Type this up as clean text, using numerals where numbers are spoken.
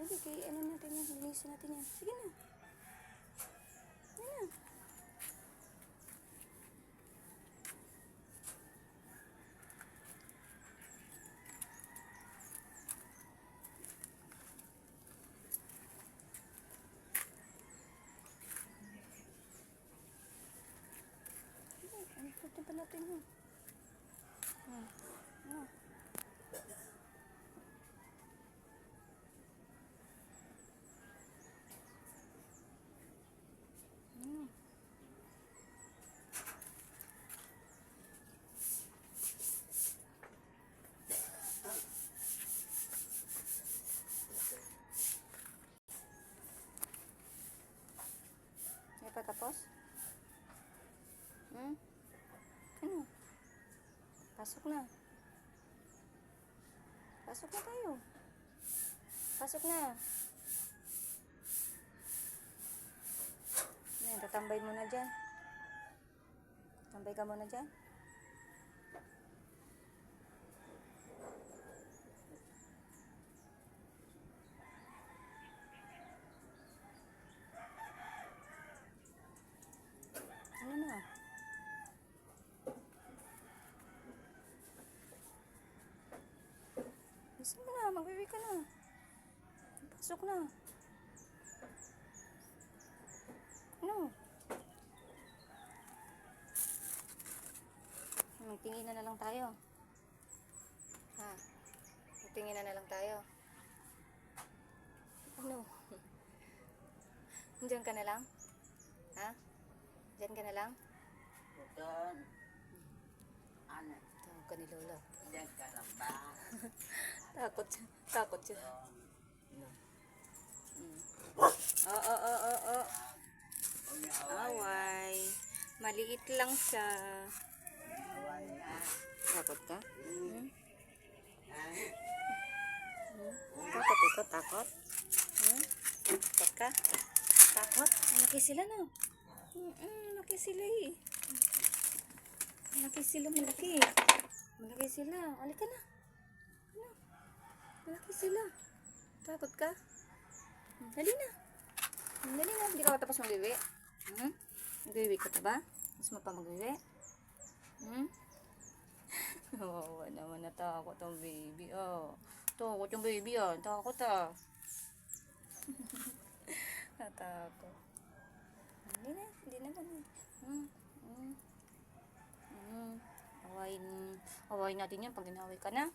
Sige, kay ano natin yan. Linisin natin yan. Sige na. Sige na. Ito pa natin yun. Ano? May pagkapos? Ano? Pasok na. Pasok na tayo. Pasok na. Ayan, tatambay muna dyan. Tambay ka muna dyan. Ano na? Gusto mo na, mag-uwi ka na. Pasok na. Ano? Magtingin na lang tayo. Ha? Magtingin na lang tayo. Ano? Diyan ka na lang? Ha? Diyan ka na lang? Doon. Ano? Tawag ka ni Lola. Diyan ka lang ba? Takot siya. Takot siya. Oo. Away. Maliit lang siya. Away na. Takot ka? Ha? Takot ikaw? Takot? Takot ka? Takot? Malaki sila na. Malaki sila eh. Malaki sila, malaki. Malaki sila. Halika na. Ano? Malaki sila. Takot ka? Dali na. Dali na. Hindi ka matapos mag-iwi. Mag-iwi ka pa ba? Mas mo pa mag-iwi? Oo, naman natakot ang baby. Oh. Takot yung baby ah. Takot ah. Natakot. Hindi na. Hindi na ba? Awayin natin yan pag ginaway ka na.